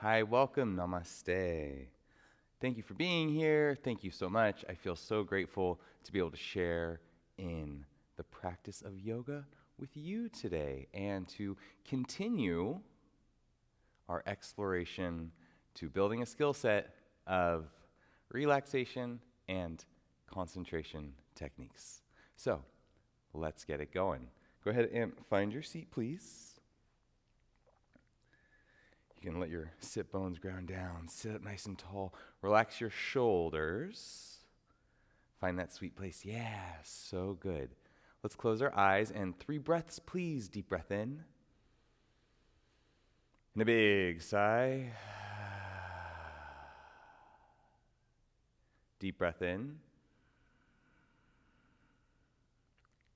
Hi, welcome, namaste. Thank you for being here. Thank you so much. I feel so grateful to be able to share in the practice of yoga with you today and to continue our exploration to building a skill set of relaxation and concentration techniques. So, let's get it going. Go ahead and find your seat, please. You can let your sit bones ground down, sit up nice and tall, relax your shoulders. Find that sweet place. Yeah, so good. Let's close our eyes and 3 breaths, please. Deep breath in. And a big sigh. Deep breath in.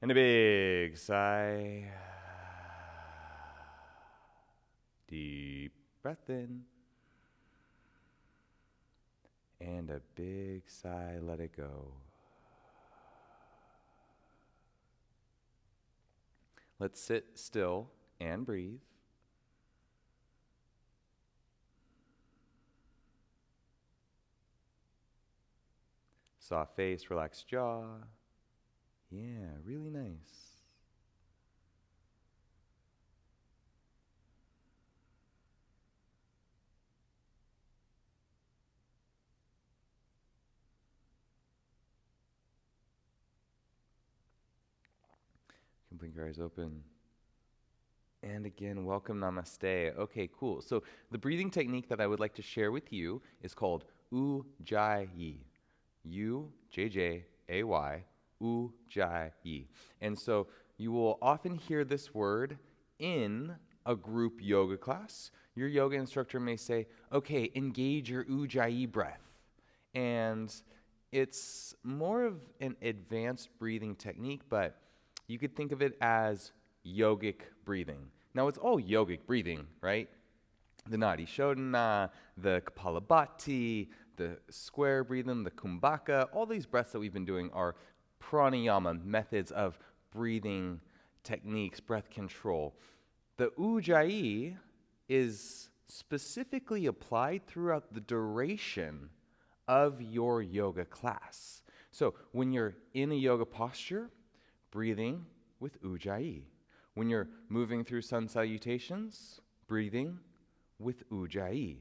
And a big sigh. Deep breath in. And a big sigh, let it go. Let's sit still and breathe. Soft face, relaxed jaw. Yeah, really nice. You can blink your eyes open. And again, welcome, namaste. Okay, cool. So the breathing technique that I would like to share with you is called Ujjayi. U-J-J-A-Y, Ujjayi. And so you will often hear this word in a group yoga class. Your yoga instructor may say, okay, engage your Ujjayi breath. And it's more of an advanced breathing technique, but you could think of it as yogic breathing. Now, it's all yogic breathing, right? The Nadi Shodhana, the Kapalabhati, the square breathing, the Kumbhaka, all these breaths that we've been doing are pranayama, methods of breathing techniques, breath control. The Ujjayi is specifically applied throughout the duration of your yoga class. So when you're in a yoga posture, breathing with Ujjayi. When you're moving through sun salutations, breathing with Ujjayi.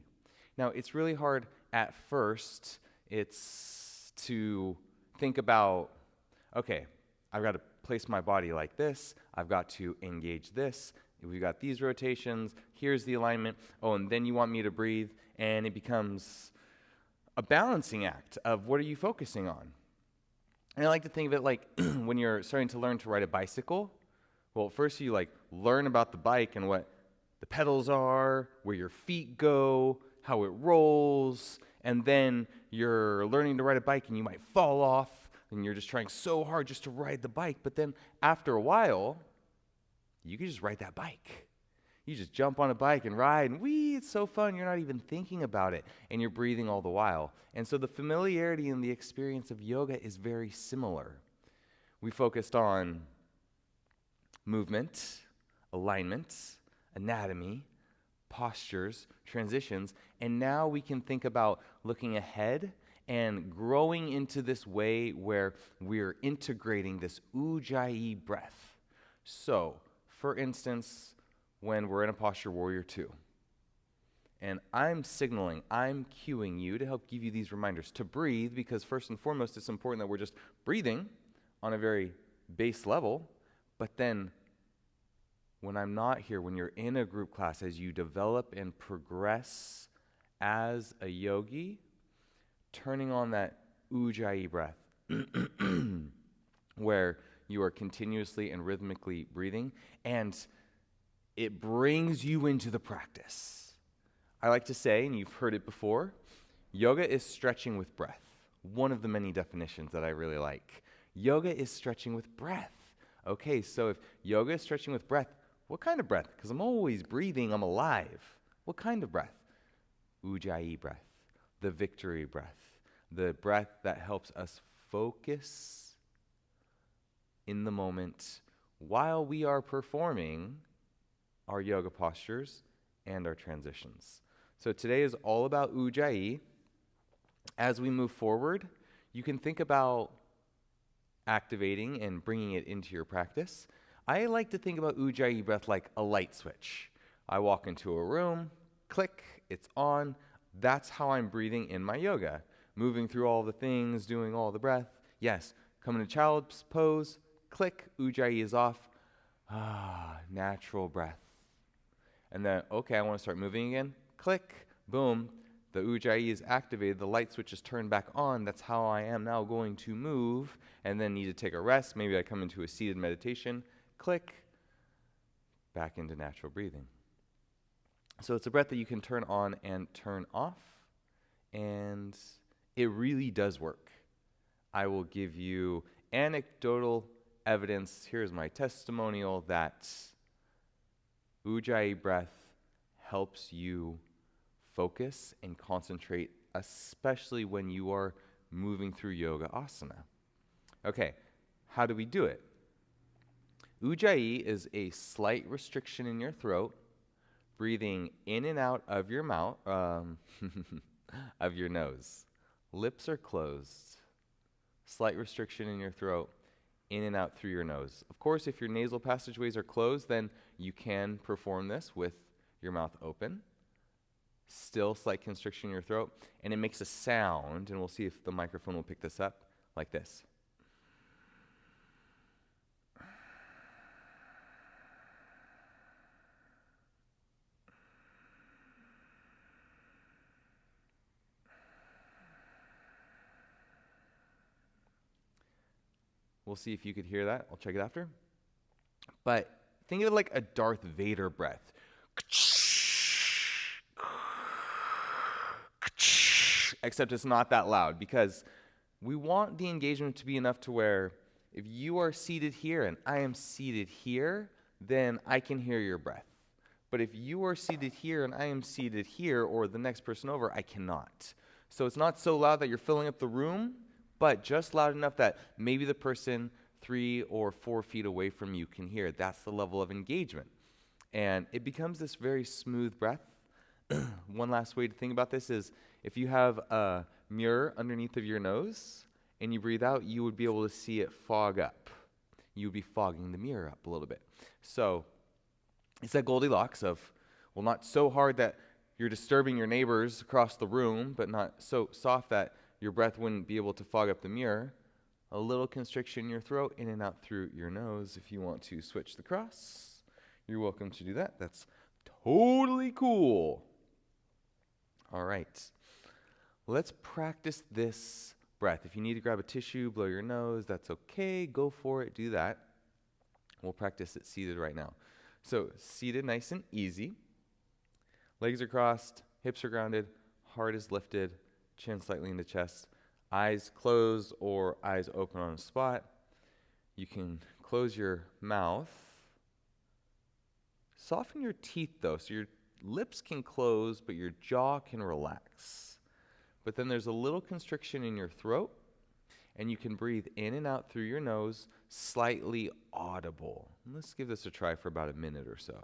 Now, it's really hard at first. It's to think about, okay, I've got to place my body like this. I've got to engage this. We've got these rotations. Here's the alignment. Oh, and then you want me to breathe. And it becomes a balancing act of what are you focusing on? And I like to think of it like when you're starting to learn to ride a bicycle. Well, first you learn about the bike and what the pedals are, where your feet go, how it rolls, and then you're learning to ride a bike and you might fall off and you're just trying so hard just to ride the bike. But then after a while, you can just ride that bike. You just jump on a bike and ride, and whee, it's so fun. You're not even thinking about it, and you're breathing all the while. And so the familiarity and the experience of yoga is very similar. We focused on movement, alignment, anatomy, postures, transitions, and now we can think about looking ahead and growing into this way where we're integrating this Ujjayi breath. So, for instance, when we're in a posture warrior 2, and I'm signaling, I'm cueing you to help give you these reminders to breathe, because first and foremost, it's important that we're just breathing on a very base level. But then when I'm not here, when you're in a group class, as you develop and progress as a yogi, turning on that Ujjayi breath, where you are continuously and rhythmically breathing, and it brings you into the practice. I like to say, and you've heard it before, yoga is stretching with breath. One of the many definitions that I really like. Yoga is stretching with breath. Okay, so if yoga is stretching with breath, what kind of breath? Because I'm always breathing, I'm alive. What kind of breath? Ujjayi breath, the victory breath, the breath that helps us focus in the moment while we are performing our yoga postures and our transitions. So today is all about Ujjayi. As we move forward, you can think about activating and bringing it into your practice. I like to think about Ujjayi breath like a light switch. I walk into a room, click, it's on. That's how I'm breathing in my yoga. Moving through all the things, doing all the breath. Yes, come into child's pose, click, Ujjayi is off. Natural breath. And then, okay, I want to start moving again. Click, boom, the Ujjayi is activated, the light switch is turned back on. That's how I am now going to move, and then need to take a rest. Maybe I come into a seated meditation. Click, back into natural breathing. So it's a breath that you can turn on and turn off, and it really does work. I will give you anecdotal evidence. Here's my testimonial that Ujjayi breath helps you focus and concentrate, especially when you are moving through yoga asana. Okay, how do we do it? Ujjayi is a slight restriction in your throat, breathing in and out of your mouth, of your nose. Lips are closed. Slight restriction in your throat, in and out through your nose. Of course, if your nasal passageways are closed, then you can perform this with your mouth open. Still slight constriction in your throat, and it makes a sound, and we'll see if the microphone will pick this up, like this. We'll see if you could hear that. I'll check it after. But think of it like a Darth Vader breath. Except it's not that loud, because we want the engagement to be enough to where if you are seated here and I am seated here, then I can hear your breath. But if you are seated here and I am seated here, or the next person over, I cannot. So it's not so loud that you're filling up the room, but just loud enough that maybe the person 3 or 4 feet away from you can hear. That's the level of engagement. And it becomes this very smooth breath. One last way to think about this is if you have a mirror underneath of your nose and you breathe out, you would be able to see it fog up. You would be fogging the mirror up a little bit. So it's that Goldilocks of, well, not so hard that you're disturbing your neighbors across the room, but not so soft that your breath wouldn't be able to fog up the mirror. A little constriction in your throat, in and out through your nose. If you want to switch the cross, you're welcome to do that. That's totally cool. All right. Let's practice this breath. If you need to grab a tissue, blow your nose, that's okay. Go for it. Do that. We'll practice it seated right now. So seated nice and easy. Legs are crossed, hips are grounded, heart is lifted, chin slightly into chest, eyes closed or eyes open on a spot. You can close your mouth. Soften your teeth though, so your lips can close, but your jaw can relax. But then there's a little constriction in your throat, and you can breathe in and out through your nose, slightly audible. Let's give this a try for about a minute or so.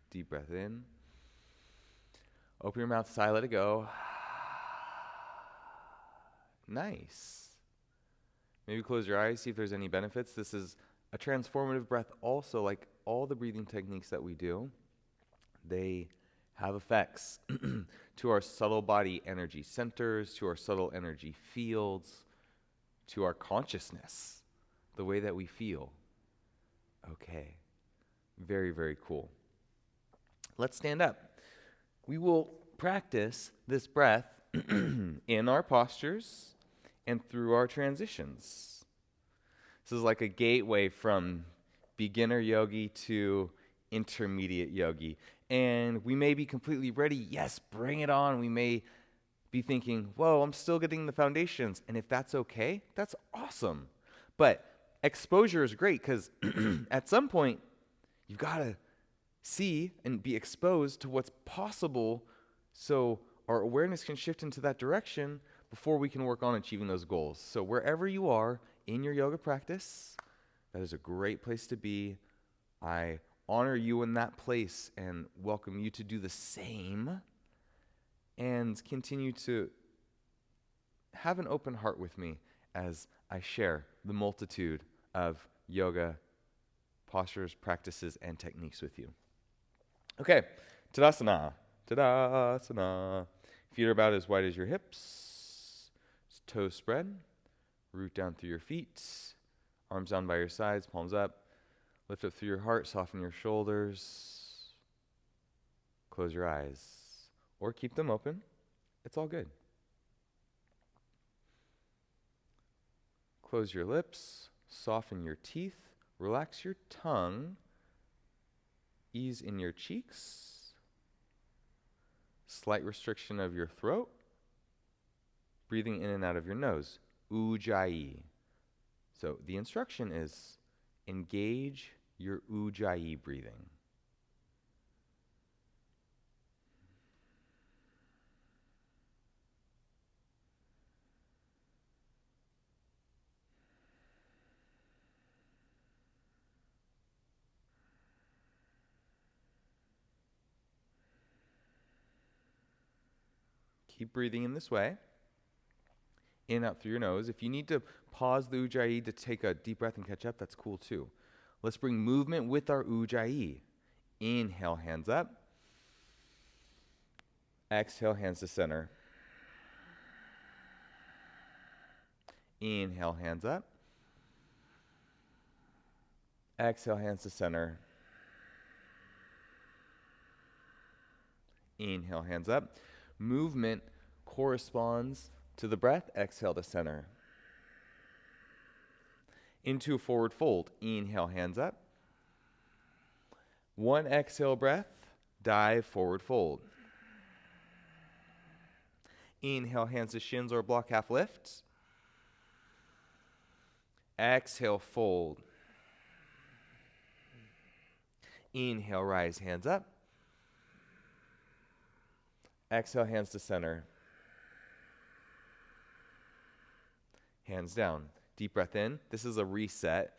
Deep breath in. Open your mouth, sigh, let it go. Nice. Maybe close your eyes, see if there's any benefits. This is a transformative breath also, like all the breathing techniques that we do. They have effects to our subtle body energy centers, to our subtle energy fields, to our consciousness, the way that we feel. Okay. Very, very cool. Let's stand up. We will practice this breath in our postures and through our transitions. This is like a gateway from beginner yogi to intermediate yogi. And we may be completely ready. Yes, bring it on. We may be thinking, whoa, I'm still getting the foundations. And if that's okay, that's awesome. But exposure is great because at some point, you've got to see and be exposed to what's possible so our awareness can shift into that direction before we can work on achieving those goals. So wherever you are in your yoga practice, that is a great place to be. I honor you in that place and welcome you to do the same and continue to have an open heart with me as I share the multitude of yoga postures, practices, and techniques with you. Okay, Tadasana. Tadasana. Feet are about as wide as your hips. Toes spread. Root down through your feet. Arms down by your sides, palms up. Lift up through your heart, soften your shoulders. Close your eyes. Or keep them open. It's all good. Close your lips. Soften your teeth. Relax your tongue. Ease in your cheeks. Slight restriction of your throat. Breathing in and out of your nose. Ujjayi. So the instruction is engage your Ujjayi breathing. Keep breathing in this way. In and out through your nose. If you need to pause the Ujjayi to take a deep breath and catch up, that's cool too. Let's bring movement with our Ujjayi. Inhale, hands up. Exhale, hands to center. Inhale, hands up. Exhale, hands to center. Inhale, hands up. Movement corresponds to the breath. Exhale to center. Into a forward fold. Inhale, hands up. One exhale breath. Dive, forward fold. Inhale, hands to shins or block half lift. Exhale, fold. Inhale, rise, hands up. Exhale, hands to center. Hands down. Deep breath in. This is a reset.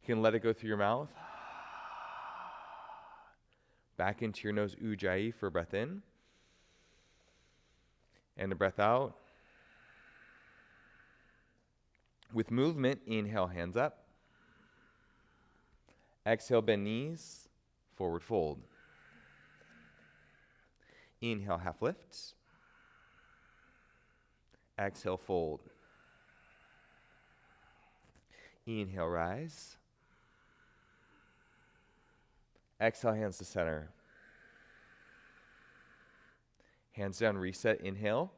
You can let it go through your mouth. Back into your nose, Ujjayi for a breath in. And a breath out. With movement, inhale, hands up. Exhale, bend knees, forward fold. Inhale, half lift. Exhale, fold. Inhale, rise. Exhale, hands to center. Hands down, reset, inhale.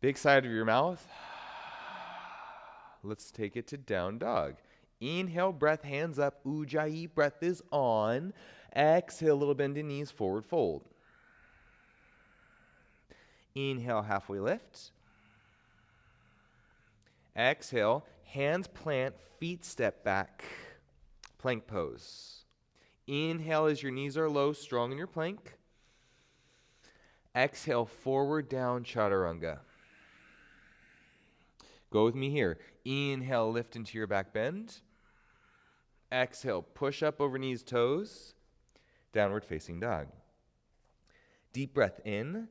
Big side of your mouth. Let's take it to down dog. Inhale, breath, hands up. Ujjayi, breath is on. Exhale, little bend in knees, forward fold. Inhale, halfway lift. Exhale, hands plant, feet step back. Plank pose. Inhale as your knees are low, strong in your plank. Exhale, forward down, chaturanga. Go with me here. Inhale, lift into your back bend. Exhale, push up over knees, toes. Downward facing dog. Deep breath in.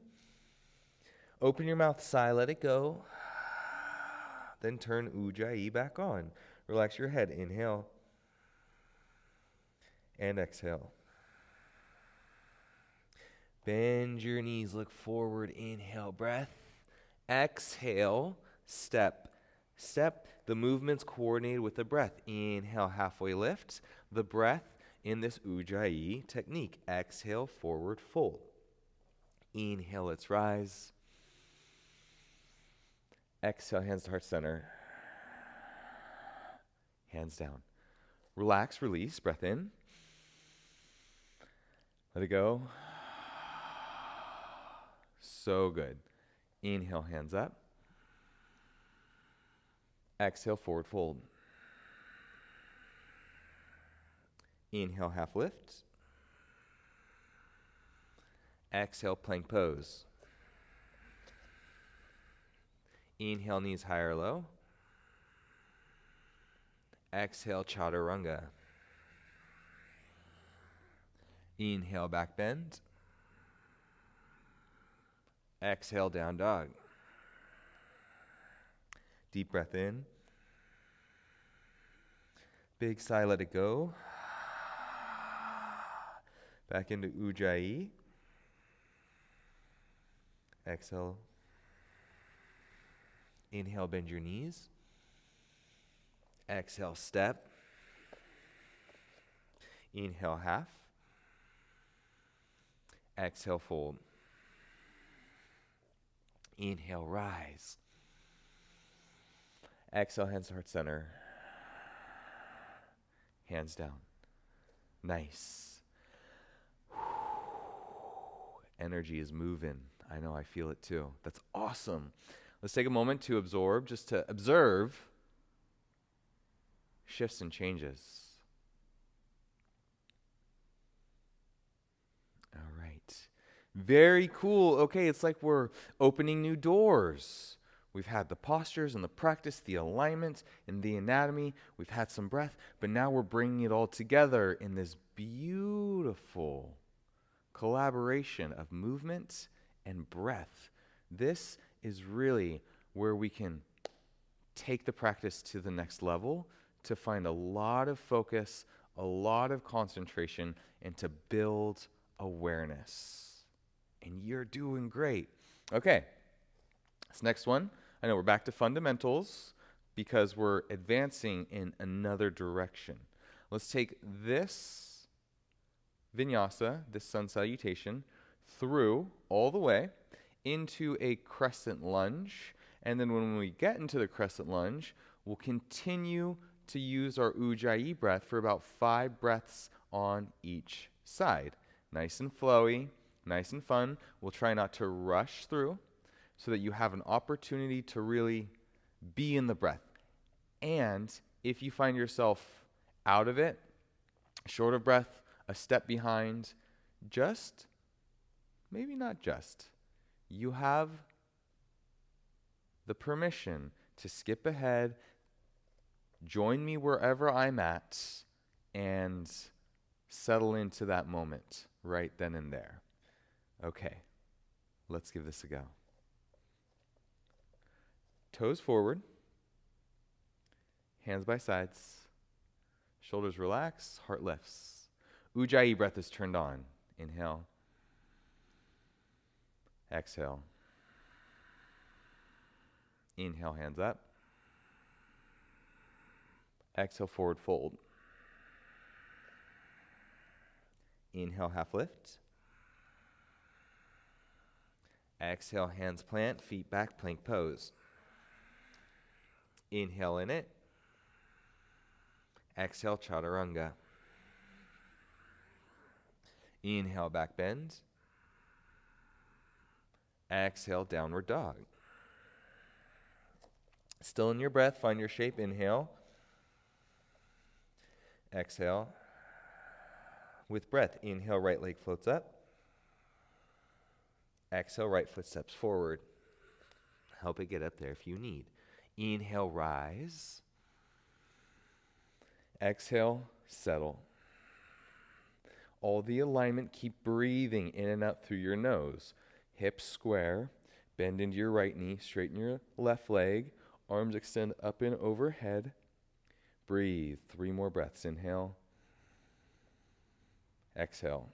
Open your mouth, sigh, let it go. Then turn Ujjayi back on. Relax your head. Inhale. And exhale. Bend your knees, look forward. Inhale, breath. Exhale, step. Step. The movement's coordinated with the breath. Inhale, halfway lift. The breath in this Ujjayi technique. Exhale, forward fold. Inhale, let's rise. Exhale, hands to heart center. Hands down. Relax, release, breath in. Let it go. So good. Inhale, hands up. Exhale, forward fold. Inhale, half lift. Exhale, plank pose. Inhale, knees high or low. Exhale, chaturanga. Inhale, back bend. Exhale, down dog. Deep breath in. Big sigh, let it go. Back into Ujjayi. Exhale. Inhale, bend your knees. Exhale, step. Inhale, half. Exhale, fold. Inhale, rise. Exhale, hands to heart center. Hands down. Nice. Energy is moving. I know, I feel it too. That's awesome. Let's take a moment to absorb, just to observe shifts and changes. All right. Very cool. Okay, it's like we're opening new doors. We've had the postures and the practice, the alignment and the anatomy. We've had some breath, but now we're bringing it all together in this beautiful collaboration of movement and breath. This is really where we can take the practice to the next level, to find a lot of focus, a lot of concentration, and to build awareness. And you're doing great. Okay, this next one, I know we're back to fundamentals because we're advancing in another direction. Let's take this vinyasa, this sun salutation, through all the way into a crescent lunge. And then when we get into the crescent lunge, we'll continue to use our Ujjayi breath for about 5 breaths on each side. Nice and flowy, nice and fun. We'll try not to rush through so that you have an opportunity to really be in the breath. And if you find yourself out of it, short of breath, a step behind, just, maybe not just, you have the permission to skip ahead, join me wherever I'm at, and settle into that moment right then and there. Okay, let's give this a go. Toes forward, hands by sides, shoulders relax, heart lifts. Ujjayi breath is turned on. Inhale. Exhale. Inhale, hands up. Exhale, forward fold. Inhale, half lift. Exhale, hands plant, feet back, plank pose. Inhale in it. Exhale, chaturanga. Inhale, back bend. Exhale, downward dog. Still in your breath, find your shape. Inhale. Exhale. With breath, inhale, right leg floats up. Exhale, right foot steps forward. Help it get up there if you need. Inhale, rise. Exhale, settle. All the alignment, keep breathing in and out through your nose. Hips square, bend into your right knee, straighten your left leg, arms extend up and overhead. Breathe, 3 more breaths. Inhale. Exhale.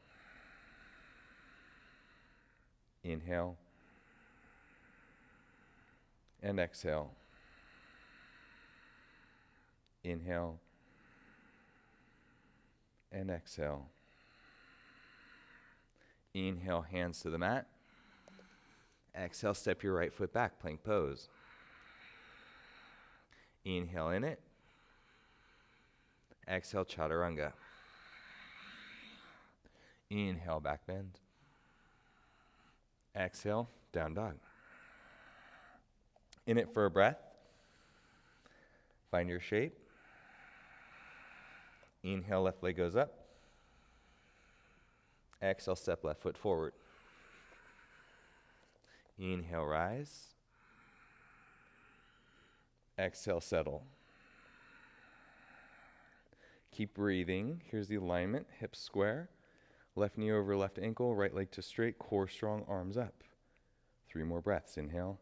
Inhale. And exhale. Inhale. And exhale. Inhale, hands to the mat. Exhale, step your right foot back, plank pose. Inhale in it. Exhale, chaturanga. Inhale, back bend. Exhale, down dog. In it for a breath. Find your shape. Inhale, left leg goes up. Exhale, step left foot forward. Inhale, rise. Exhale, settle. Keep breathing. Here's the alignment. Hips square. Left knee over left ankle. Right leg to straight. Core strong. Arms up. 3 more breaths. Inhale.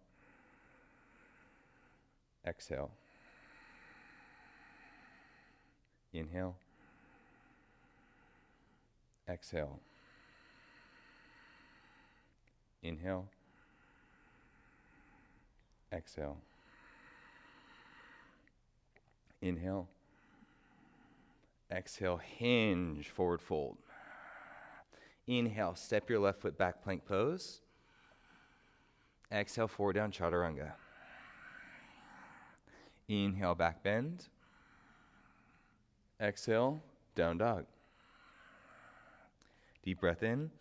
Exhale. Inhale. Exhale. Inhale. Exhale. Inhale. Exhale, hinge, forward fold. Inhale, step your left foot back, plank pose. Exhale, forward down, chaturanga. Inhale, back bend. Exhale, down dog. Deep breath in.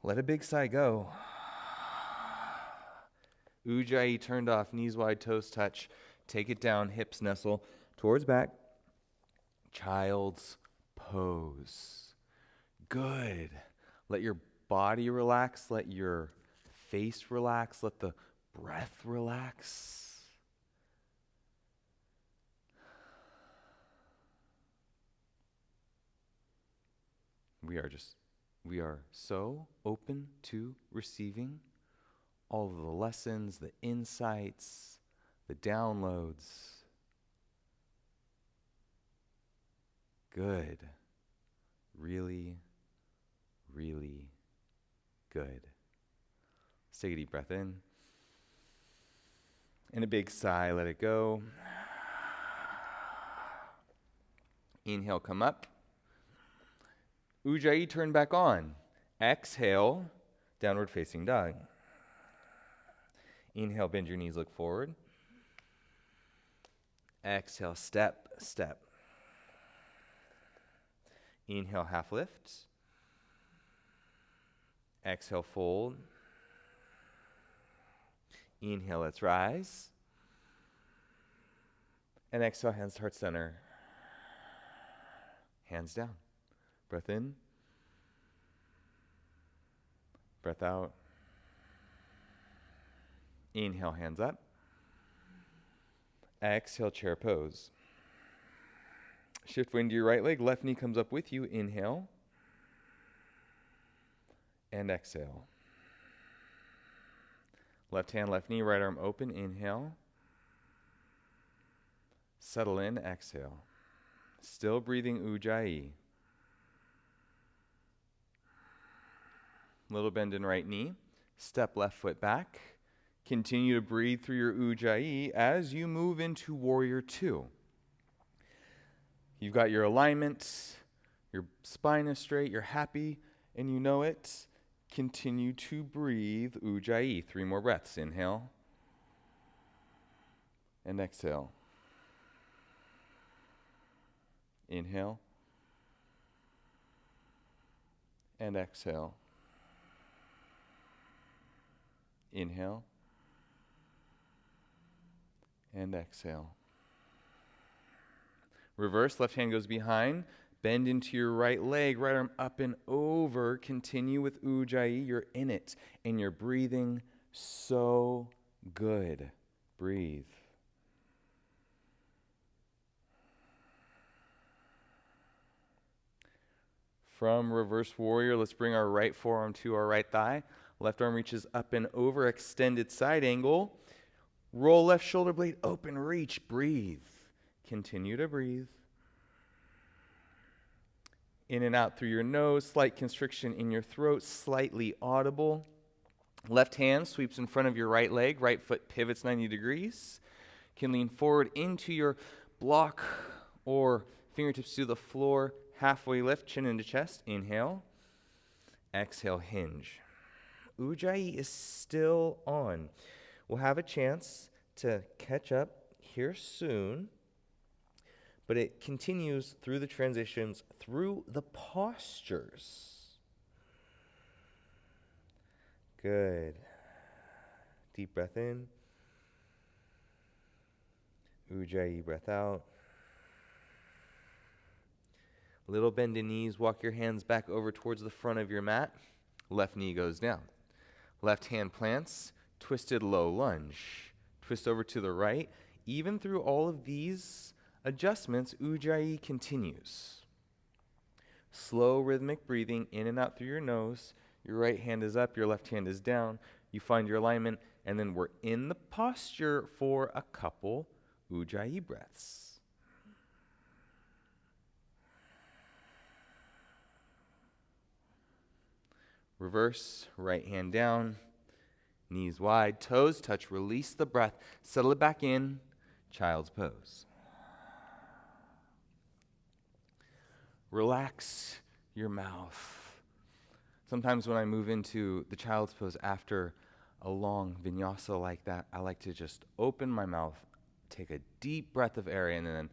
Let a big sigh go. Ujjayi turned off, knees wide, toes touch. Take it down, hips nestle towards back. Child's pose. Good. Let your body relax. Let your face relax. Let the breath relax. We are so open to receiving all of the lessons, the insights, the downloads. Good. Really, really good. Let's take a deep breath in. And a big sigh, let it go. Inhale, come up. Ujjayi, turn back on. Exhale, downward facing dog. Inhale, bend your knees, look forward. Exhale, step, step. Inhale, half lift. Exhale, fold. Inhale, let's rise. And exhale, hands to heart center. Hands down. Breath in. Breath out. Inhale, hands up. Exhale, chair pose. Shift weight into your right leg. Left knee comes up with you. Inhale. And exhale. Left hand, left knee, right arm open. Inhale. Settle in. Exhale. Still breathing Ujjayi. Little bend in right knee. Step left foot back. Continue to breathe through your Ujjayi as you move into Warrior Two. You've got your alignment, your spine is straight, you're happy, and you know it. Continue to breathe Ujjayi. 3 more breaths. Inhale. And exhale. Inhale. And exhale. Inhale. And exhale. Reverse, left hand goes behind. Bend into your right leg, right arm up and over. Continue with Ujjayi. You're in it, and you're breathing so good. Breathe. From reverse warrior, let's bring our right forearm to our right thigh. Left arm reaches up and over, extended side angle. Roll left shoulder blade open, reach, breathe. Continue to breathe. In and out through your nose, slight constriction in your throat, slightly audible. Left hand sweeps in front of your right leg, right foot pivots 90 degrees. Can lean forward into your block or fingertips to the floor. Halfway lift, chin into chest. Inhale. Exhale, hinge. Ujjayi is still on. We'll have a chance to catch up here soon. but it continues through the transitions, through the postures. Good. Deep breath in. Ujjayi, breath out. Little bend in knees. Walk your hands back over towards the front of your mat. Left knee goes down. Left hand plants. Twisted low lunge. Twist over to the right. Even through all of these adjustments, Ujjayi continues. Slow rhythmic breathing in and out through your nose. Your right hand is up, your left hand is down. You find your alignment, and then we're in the posture for a couple Ujjayi breaths. Reverse, right hand down, knees wide, toes touch, release the breath, settle it back in, child's pose. Relax your mouth. Sometimes when I move into the child's pose after a long vinyasa like that, I like to just open my mouth, take a deep breath of air in, and then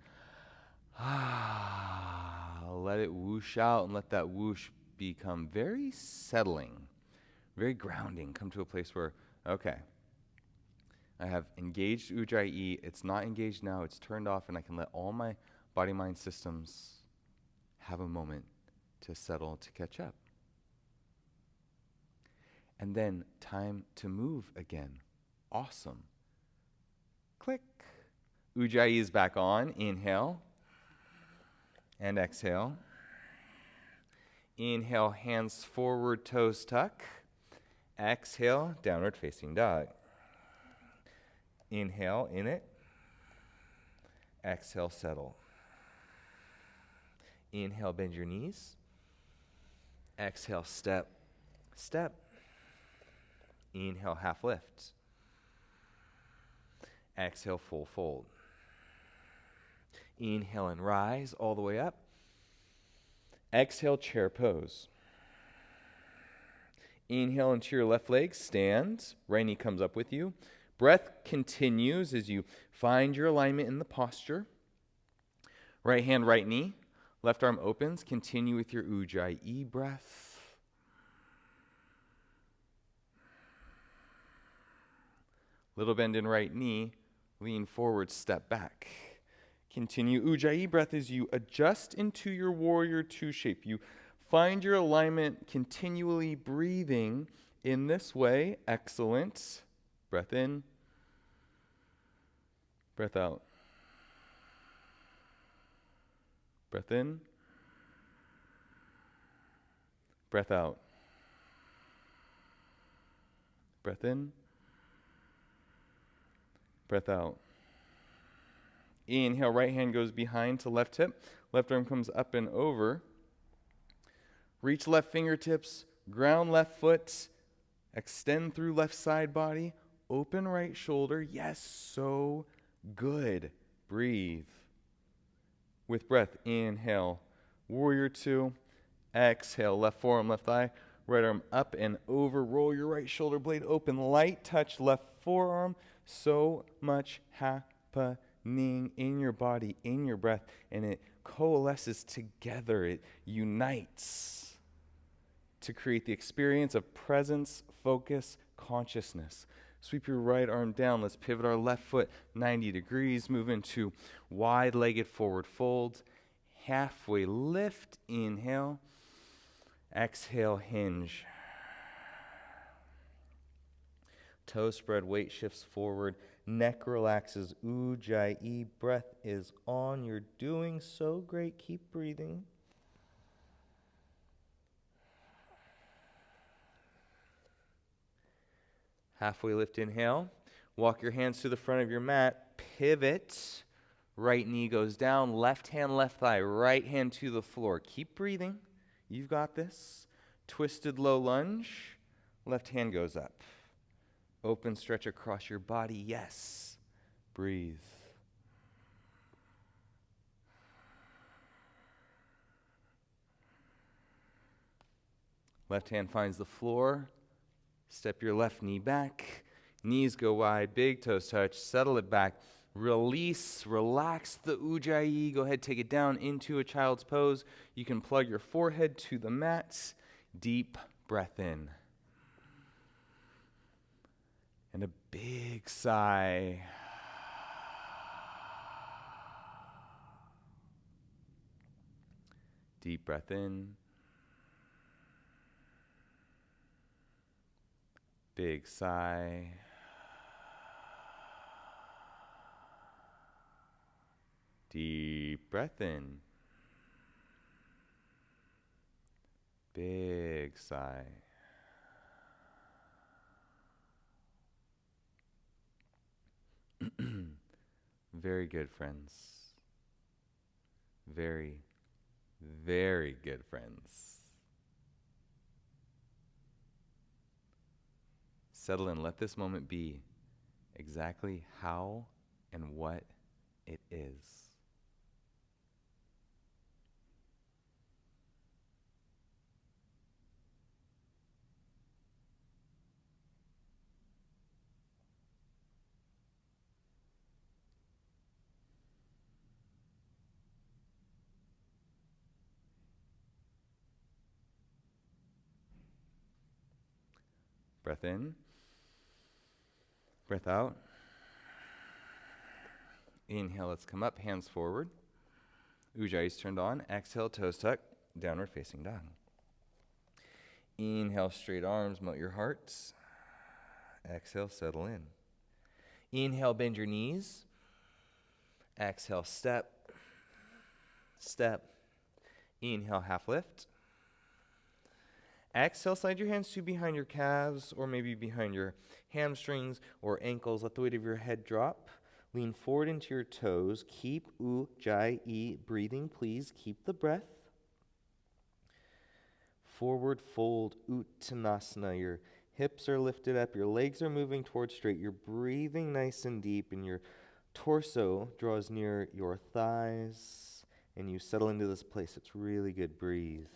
let it whoosh out, and let that whoosh become very settling, very grounding. Come to a place where, okay, I have engaged Ujjayi. It's not engaged now. It's turned off, and I can let all my body-mind systems have a moment to settle, to catch up. And then time to move again. Awesome. Click. Ujjayi is back on. Inhale and exhale. Inhale, hands forward, toes tuck. Exhale, downward facing dog. Inhale, in it. Exhale, settle. Inhale, bend your knees. Exhale, step, step. Inhale, half lift. Exhale, full fold. Inhale and rise all the way up. Exhale, chair pose. Inhale into your left leg, stand. Right knee comes up with you. Breath continues as you find your alignment in the posture. Right hand, right knee. Left arm opens. Continue with your Ujjayi breath. Little bend in right knee. Lean forward, step back. Continue Ujjayi breath as you adjust into your warrior two shape. You find your alignment, continually breathing in this way. Excellent. Breath in. Breath out. Breath in. Breath out. Breath in. Breath out. Inhale, right hand goes behind to left hip. Left arm comes up and over. Reach left fingertips, ground left foot, extend through left side body, open right shoulder. Yes, so good. Breathe. With breath, inhale, warrior two. Exhale, left forearm, left thigh, right arm up and over. Roll your right shoulder blade open. Light touch left forearm. So much happening in your body, in your breath, and it coalesces together. It unites to create the experience of presence, focus, consciousness. Sweep your right arm down. Let's pivot our left foot 90 degrees. Move into wide-legged forward fold. Halfway lift. Inhale. Exhale, hinge. Toe spread, weight shifts forward. Neck relaxes. Ujjayi breath is on. You're doing so great. Keep breathing. Halfway lift, inhale. Walk your hands to the front of your mat. Pivot. Right knee goes down. Left hand, left thigh. Right hand to the floor. Keep breathing. You've got this. Twisted low lunge. Left hand goes up. Open stretch across your body. Yes. Breathe. Left hand finds the floor. Step your left knee back. Knees go wide. Big toes touch. Settle it back. Release, relax the Ujjayi. Go ahead, take it down into a child's pose. You can plug your forehead to the mat. Deep breath in. And a big sigh. Deep breath in. Big sigh. Deep breath in. Big sigh. Very good, friends. Very, very good, friends. Settle in. Let this moment be exactly how and what it is. Breath in. Breath out. Inhale, let's come up, hands forward. Ujjayi's turned on. Exhale, toes tuck, downward facing dog. Inhale, straight arms, melt your hearts. Exhale, settle in. Inhale, bend your knees. Exhale, step, step. Inhale, half lift. Exhale, slide your hands to behind your calves or maybe behind your hamstrings or ankles. Let the weight of your head drop. Lean forward into your toes. Keep Ujjayi breathing, please. Keep the breath. Forward fold Uttanasana. Your hips are lifted up. Your legs are moving towards straight. You're breathing nice and deep, and your torso draws near your thighs. And you settle into this place. It's really good. Breathe.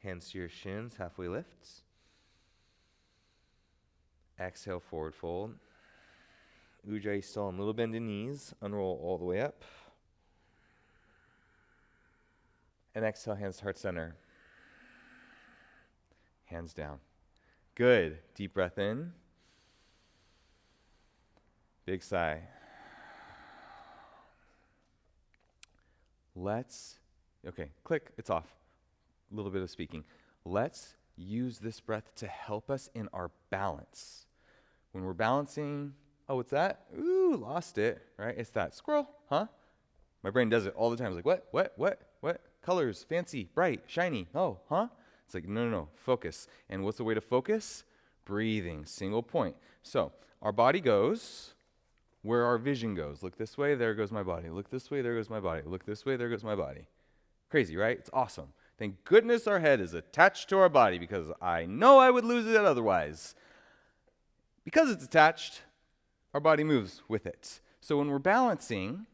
Hands to your shins, halfway lifts. Exhale, forward fold. Ujjayi still on little bend in knees. Unroll all the way up. And exhale, hands to heart center. Hands down. Good. Deep breath in. Big sigh. Click, it's off. A little bit of speaking. Let's use this breath to help us in our balance. When we're balancing, oh, what's that? Ooh, lost it, right? It's that squirrel, huh? My brain does it all the time. It's like, what? Colors, fancy, bright, shiny. Oh, huh? It's like, no, focus. And what's the way to focus? Breathing, single point. So our body goes where our vision goes. Look this way, there goes my body. Look this way, there goes my body. Look this way, there goes my body. Crazy, right? It's awesome. Thank goodness our head is attached to our body because I know I would lose it otherwise. Because it's attached, our body moves with it. So when we're balancing,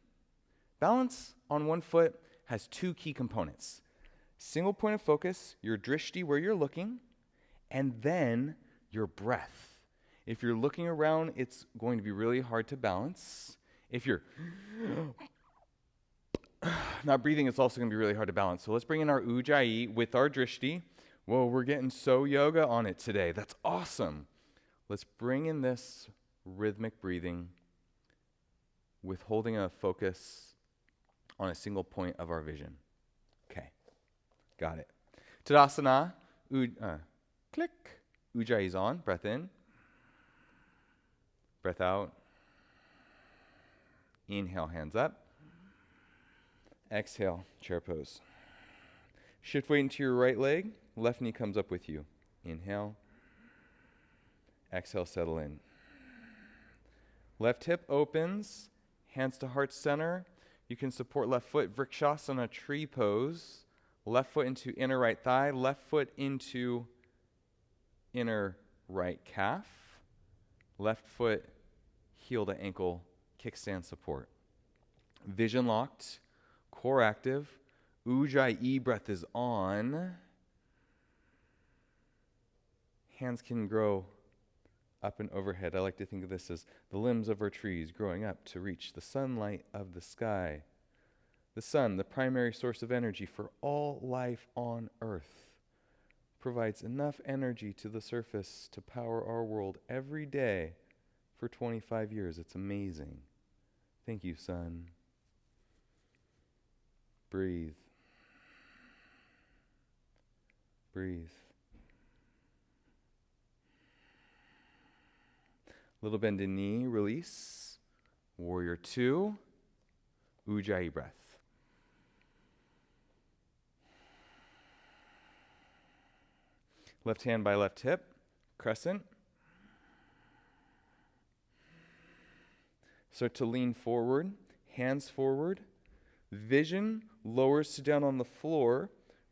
balance on one foot has two key components. Single point of focus, your drishti where you're looking, and then your breath. If you're looking around, it's going to be really hard to balance. If you're not breathing, it's also going to be really hard to balance. So let's bring in our Ujjayi with our drishti. Whoa, we're getting so yoga on it today. That's awesome. Let's bring in this rhythmic breathing with holding a focus on a single point of our vision. Okay, got it. Tadasana, click. Ujjayi's on, breath in. Breath out. Inhale, hands up. Exhale, chair pose. Shift weight into your right leg. Left knee comes up with you. Inhale. Exhale, settle in. Left hip opens. Hands to heart center. You can support left foot, Vrikshasana, tree pose. Left foot into inner right thigh. Left foot into inner right calf. Left foot, heel to ankle, kickstand support. Vision locked. Core active. Ujjayi breath is on. Hands can grow up and overhead. I like to think of this as the limbs of our trees growing up to reach the sunlight of the sky. The sun, the primary source of energy for all life on Earth, provides enough energy to the surface to power our world every day for 25 years. It's amazing. Thank you, sun. Breathe. Breathe. Little bend in knee, release. Warrior 2, Ujjayi breath. Left hand by left hip, crescent. Start to lean forward, hands forward. Vision lowers to down on the floor.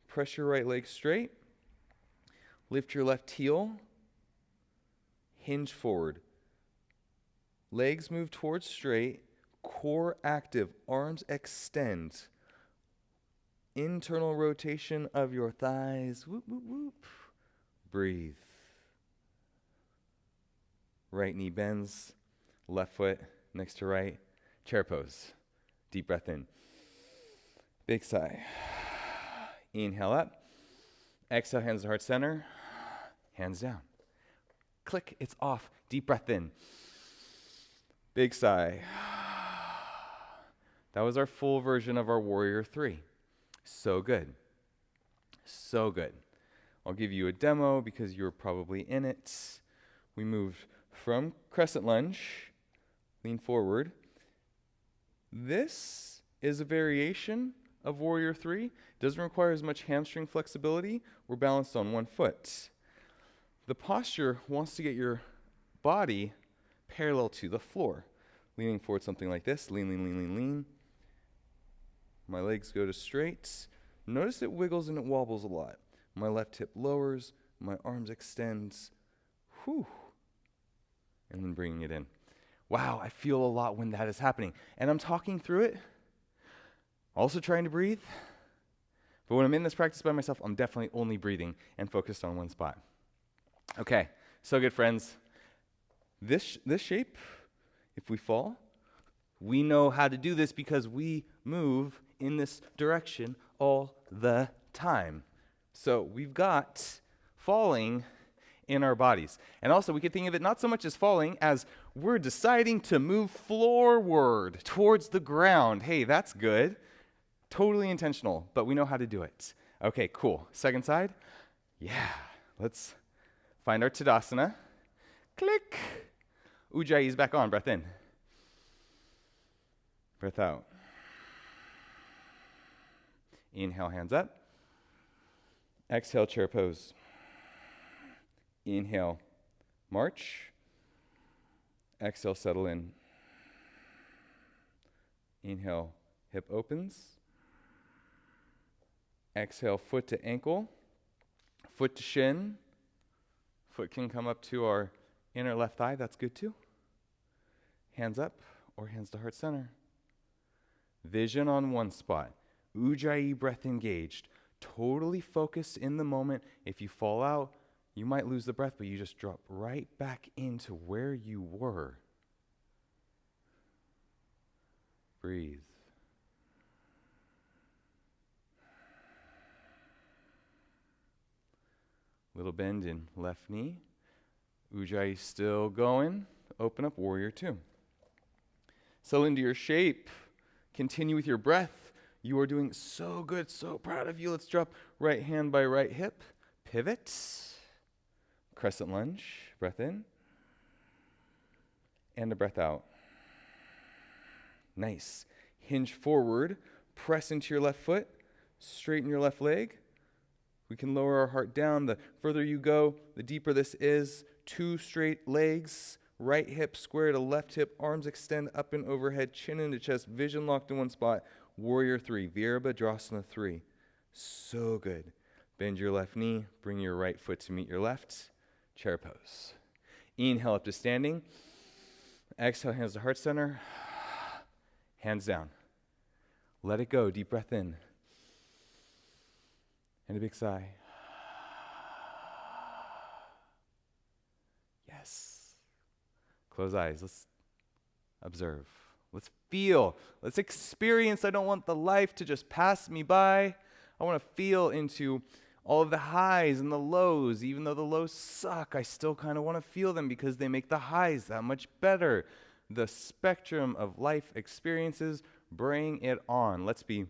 Press your right leg straight. Lift your left heel. Hinge forward. Legs move towards straight. Core active. Arms extend. Internal rotation of your thighs. Whoop, whoop, whoop. Breathe. Right knee bends. Left foot next to right. Chair pose. Deep breath in. Big sigh. Inhale up. Exhale, hands to heart center. Hands down. Click, it's off. Deep breath in. Big sigh. That was our full version of our Warrior 3. So good. So good. I'll give you a demo because you're probably in it. We moved from crescent lunge, lean forward. This is a variation of Warrior 3. Doesn't require as much hamstring flexibility. We're balanced on one foot. The posture wants to get your body parallel to the floor. Leaning forward, something like this. Lean, lean, lean, lean, lean. My legs go to straight. Notice it wiggles and it wobbles a lot. My left hip lowers. My arms extends. Whew. And then bringing it in. Wow, I feel a lot when that is happening. And I'm talking through it. Also trying to breathe. But when I'm in this practice by myself, I'm definitely only breathing and focused on one spot. Okay, so good, friends. This shape, if we fall, we know how to do this because we move in this direction all the time. So we've got falling in our bodies. And also we could think of it not so much as falling as we're deciding to move forward towards the ground. Hey, that's good. Totally intentional, but we know how to do it. Okay, cool. Second side. Yeah, let's find our Tadasana. Click. Ujjayi is back on. Breath in. Breath out. Inhale, hands up. Exhale, chair pose. Inhale, march. Exhale, settle in. Inhale, hip opens. Exhale, foot to ankle, foot to shin. Foot can come up to our inner left thigh. That's good too. Hands up or hands to heart center. Vision on one spot. Ujjayi breath engaged. Totally focused in the moment. If you fall out, you might lose the breath, but you just drop right back into where you were. Breathe. Little bend in left knee. Ujjayi still going. Open up, Warrior 2. Settle into your shape. Continue with your breath. You are doing so good. So proud of you. Let's drop right hand by right hip. Pivot. Crescent lunge. Breath in. And a breath out. Nice. Hinge forward. Press into your left foot. Straighten your left leg. We can lower our heart down. The further you go, the deeper this is. 2 straight legs. Right hip square to left hip. Arms extend up and overhead. Chin into chest. Vision locked in one spot. Warrior 3. Virabhadrasana 3. So good. Bend your left knee. Bring your right foot to meet your left. Chair pose. Inhale up to standing. Exhale, hands to heart center. Hands down. Let it go. Deep breath in. And a big sigh. Close eyes. Let's observe. Let's feel. Let's experience. I don't want the life to just pass me by. I want to feel into all of the highs and the lows. Even though the lows suck, I still kind of want to feel them because they make the highs that much better. The spectrum of life experiences, bring it on. Let's be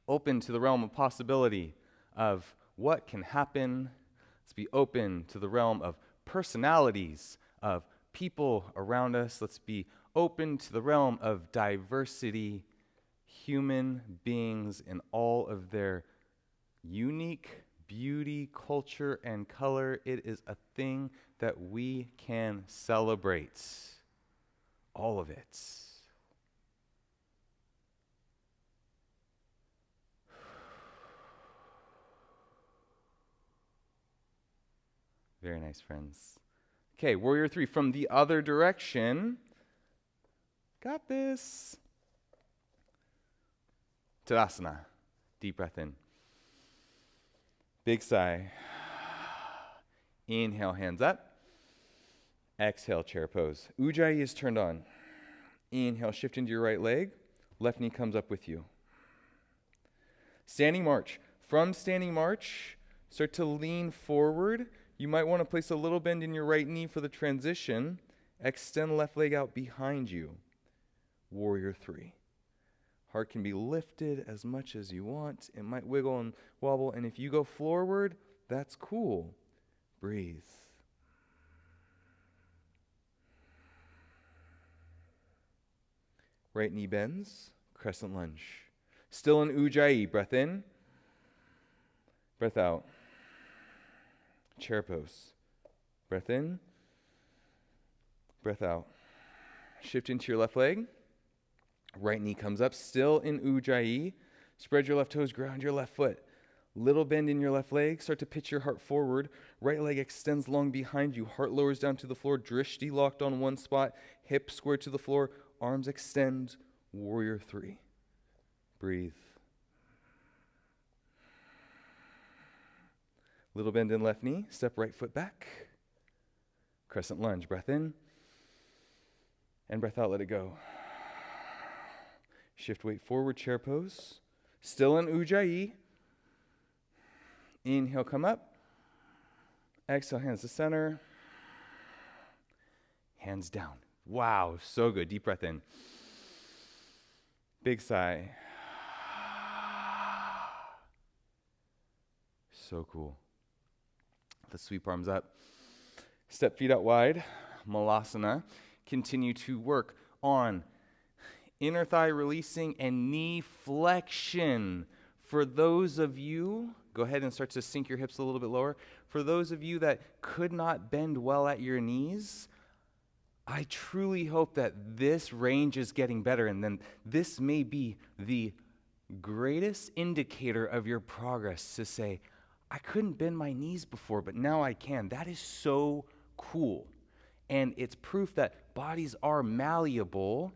open to the realm of possibility of what can happen. Let's be open to the realm of personalities, of people around us. Let's be open to the realm of diversity, human beings in all of their unique beauty, culture, and color. It is a thing that we can celebrate. All of it. Very nice, friends. Okay, warrior 3, from the other direction. Got this. Tadasana. Deep breath in. Big sigh. Inhale, hands up. Exhale, chair pose. Ujjayi is turned on. Inhale, shift into your right leg. Left knee comes up with you. Standing march. From standing march, start to lean forward. You might want to place a little bend in your right knee for the transition. Extend left leg out behind you. Warrior 3. Heart can be lifted as much as you want. It might wiggle and wobble. And if you go forward, that's cool. Breathe. Right knee bends. Crescent lunge. Still in Ujjayi. Breath in. Breath out. Chair pose. Breath in. Breath out. Shift into your left leg. Right knee comes up. Still in Ujjayi. Spread your left toes. Ground your left foot. Little bend in your left leg. Start to pitch your heart forward. Right leg extends long behind you. Heart lowers down to the floor. Drishti locked on one spot. Hip squared to the floor. Arms extend. Warrior 3. Breathe. Little bend in left knee. Step right foot back. Crescent lunge. Breath in. And breath out. Let it go. Shift weight forward. Chair pose. Still in Ujjayi. Inhale, come up. Exhale, hands to center. Hands down. Wow, so good. Deep breath in. Big sigh. So cool. Let's sweep arms up. Step feet out wide. Malasana. Continue to work on inner thigh releasing and knee flexion. For those of you, go ahead and start to sink your hips a little bit lower. For those of you that could not bend well at your knees, I truly hope that this range is getting better, and then this may be the greatest indicator of your progress to say, I couldn't bend my knees before, but now I can. That is so cool. And it's proof that bodies are malleable.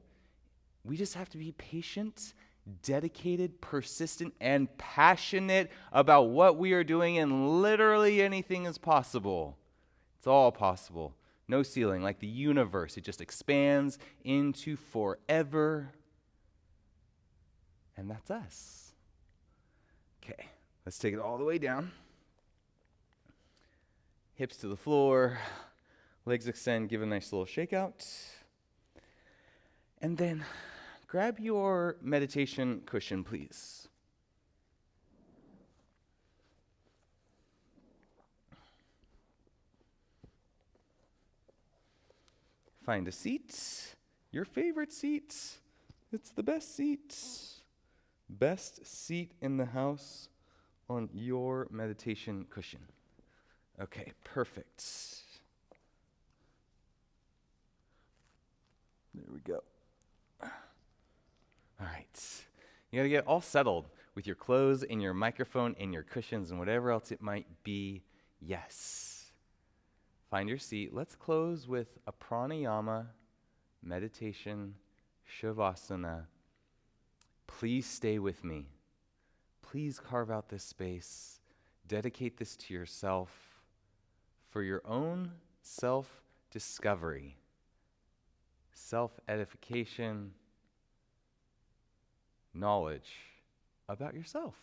We just have to be patient, dedicated, persistent, and passionate about what we are doing, and literally anything is possible. It's all possible. No ceiling, like the universe. It just expands into forever. And that's us. Okay, let's take it all the way down. Hips to the floor, legs extend, give a nice little shake out. And then grab your meditation cushion, please. Find a seat, your favorite seat. It's the best seat. Best seat in the house on your meditation cushion. Okay, perfect. There we go. All right. You got to get all settled with your clothes and your microphone and your cushions and whatever else it might be. Yes. Find your seat. Let's close with a pranayama, meditation, shavasana. Please stay with me. Please carve out this space. Dedicate this to yourself for your own self-discovery. self-edification, knowledge about yourself.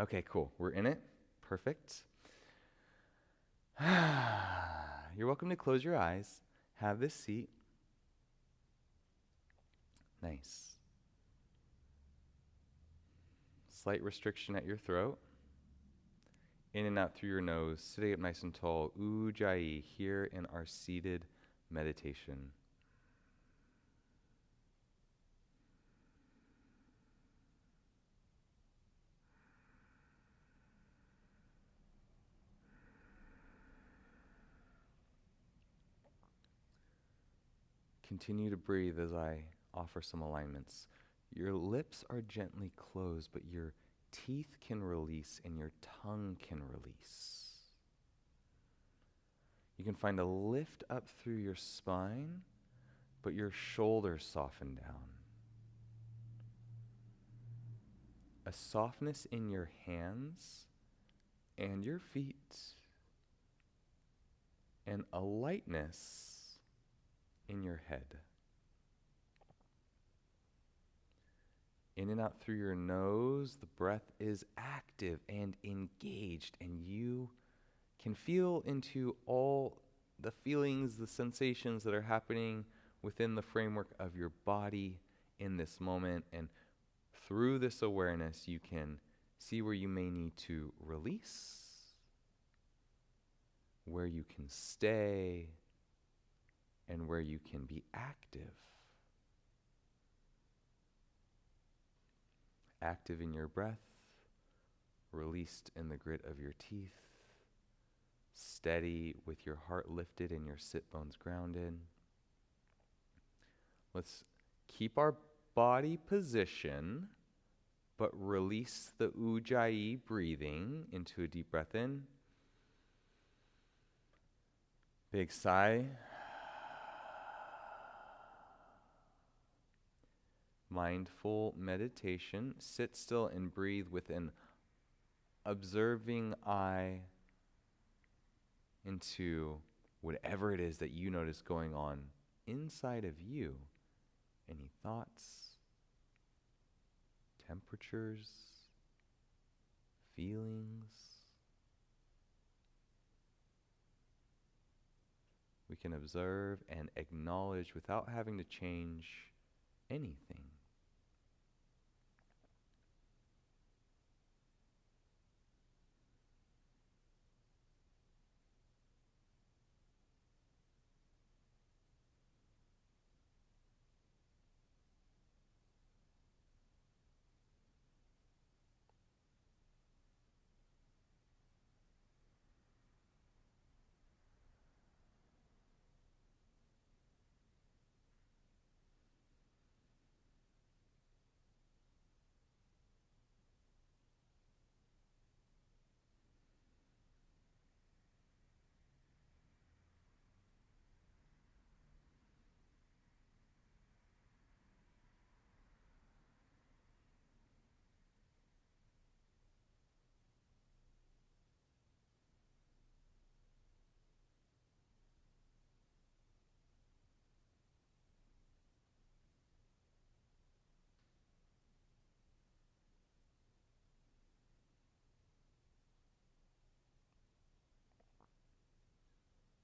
Okay, cool. We're in it. Perfect. You're welcome to close your eyes. Have this seat. Nice. Slight restriction at your throat. In and out through your nose. Sitting up nice and tall. Ujjayi here in our seated meditation. Continue to breathe as I offer some alignments. Your lips are gently closed, but your teeth can release and your tongue can release. You can find a lift up through your spine, but your shoulders soften down. A softness in your hands and your feet, and a lightness in your head. In and out through your nose, the breath is active and engaged, and you can feel into all the feelings, the sensations that are happening within the framework of your body in this moment. And through this awareness, you can see where you may need to release, where you can stay, and where you can be active. Active in your breath, released in the grit of your teeth, steady with your heart lifted and your sit bones grounded. Let's keep our body position, but release the Ujjayi breathing into a deep breath in. Big sigh. Mindful meditation. Sit still and breathe with an observing eye into whatever it is that you notice going on inside of you. Any thoughts, temperatures, feelings? We can observe and acknowledge without having to change anything.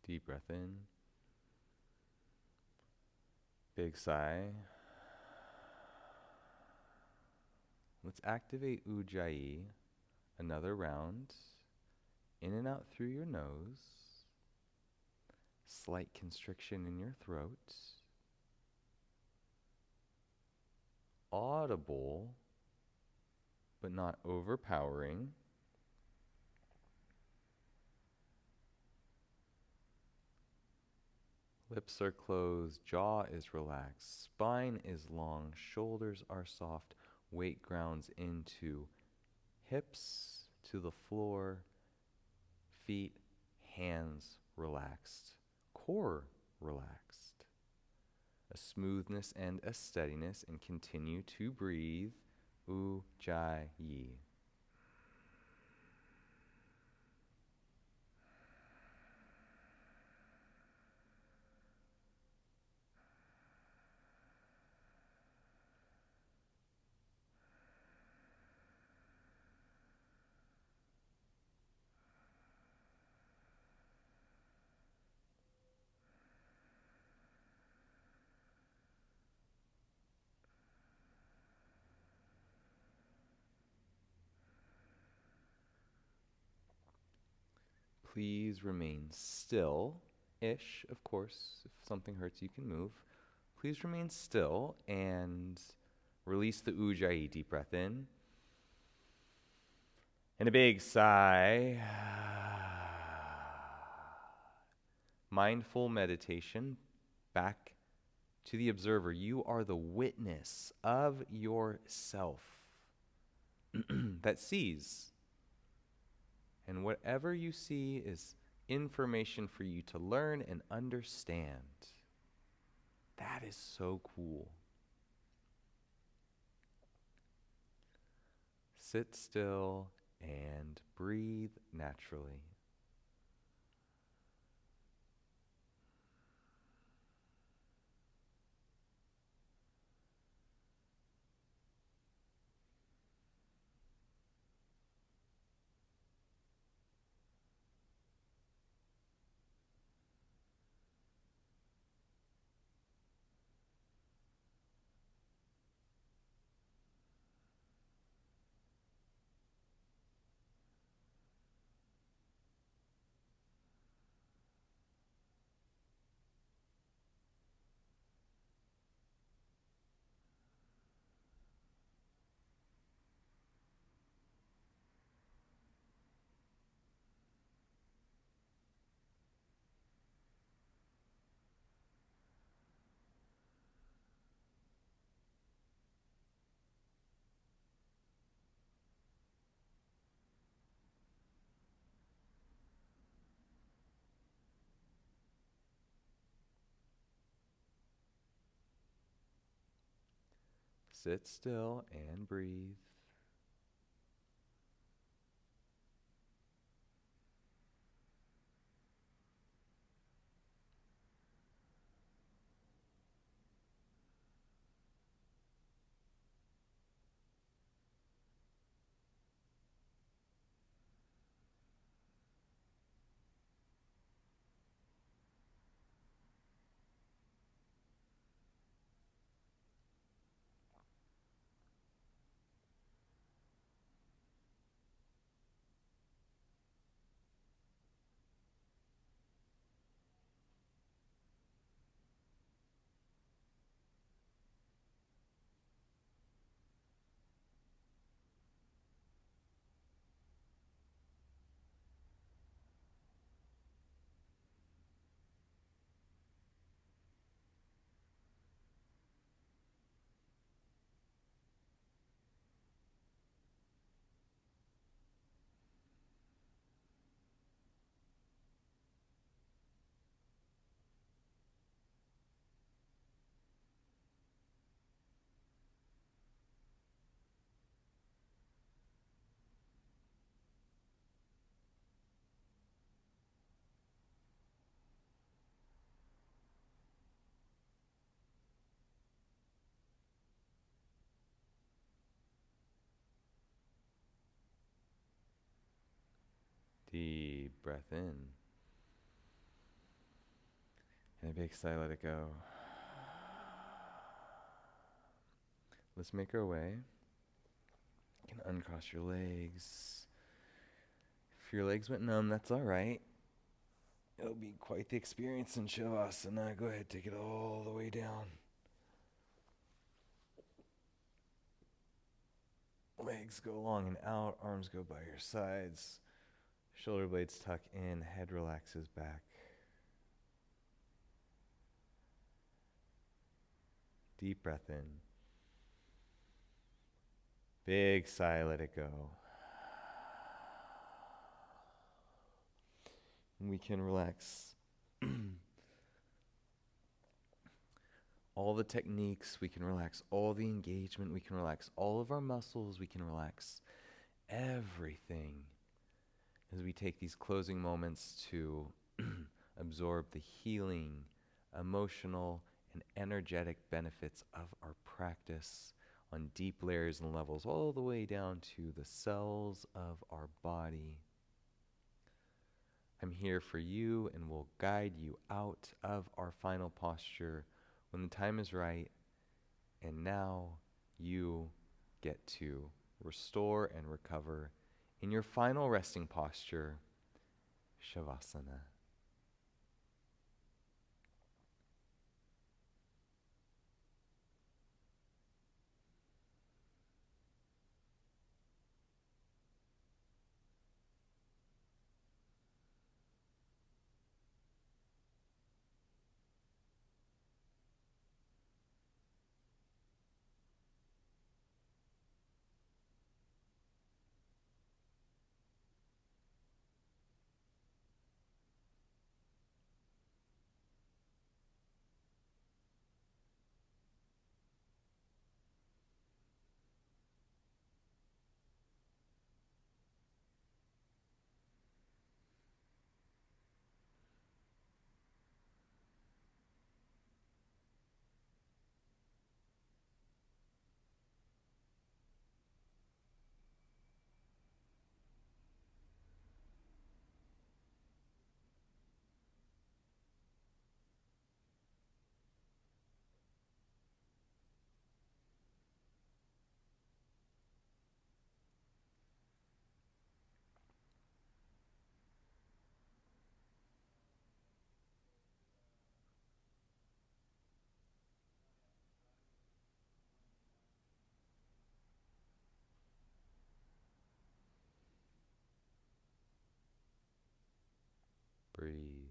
Deep breath in. Big sigh. Let's activate Ujjayi another round. In and out through your nose. Slight constriction in your throat. Audible, but not overpowering. Lips are closed, jaw is relaxed, spine is long, shoulders are soft, weight grounds into hips to the floor, feet, hands relaxed, core relaxed. A smoothness and a steadiness, and continue to breathe. Ujjayi. Please remain still-ish, of course. If something hurts, you can move. Please remain still and release the Ujjayi. Deep breath in. And a big sigh. Mindful meditation. Back to the observer. You are the witness of yourself that sees. And whatever you see is information for you to learn and understand. That is so cool. Sit still and breathe naturally. Sit still and breathe. Deep breath in. And a big sigh, let it go. Let's make our way. You can uncross your legs. If your legs went numb, that's all right. It'll be quite the experience in Shavasana. Go ahead, take it all the way down. Legs go long and out, arms go by your sides. Shoulder blades tuck in, head relaxes back. Deep breath in. Big sigh, let it go. And we can relax all the techniques, we can relax all the engagement, we can relax all of our muscles, we can relax everything as we take these closing moments to absorb the healing, emotional, and energetic benefits of our practice on deep layers and levels, all the way down to the cells of our body. I'm here for you and will guide you out of our final posture when the time is right. And now you get to restore and recover in your final resting posture Shavasana. Breathe.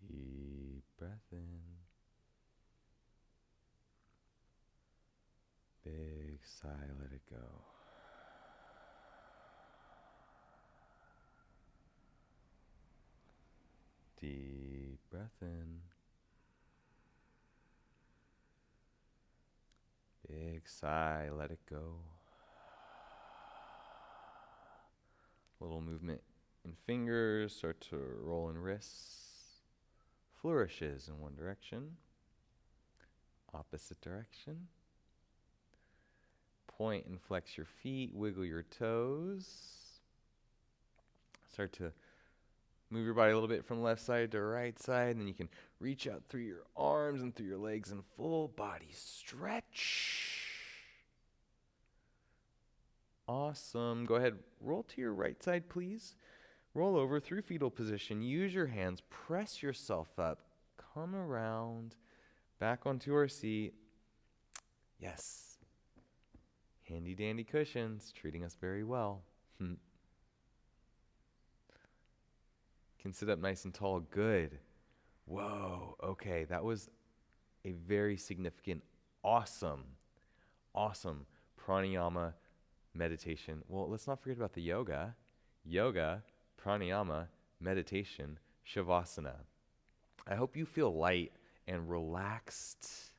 Deep breath in. Big sigh, let it go. Deep breath in. Big sigh, let it go. Little movement in fingers, start to roll in wrists. Flourishes in one direction, opposite direction. Point and flex your feet, wiggle your toes. Start to move your body a little bit from left side to right side, and then you can reach out through your arms and through your legs and full body stretch. Awesome. Go ahead, roll to your right side, please. Roll over through fetal position. Use your hands. Press yourself up. Come around. Back onto our seat. Yes. Handy dandy cushions. Treating us very well. Can sit up nice and tall. Good. Whoa. Okay. That was a very significant, awesome pranayama meditation. Well, let's not forget about the yoga. Yoga, pranayama, meditation, shavasana. I hope you feel light and relaxed.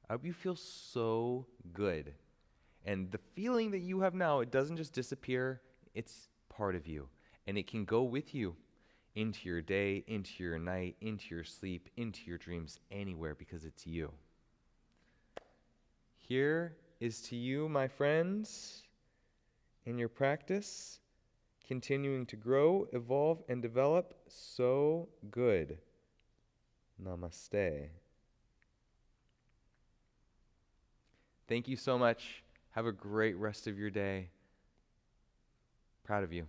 I hope you feel so good. And the feeling that you have now, it doesn't just disappear, it's part of you. And it can go with you into your day, into your night, into your sleep, into your dreams, anywhere, because it's you. Here is to you, my friends, in your practice, continuing to grow, evolve, and develop. So good. Namaste. Thank you so much. Have a great rest of your day. Proud of you.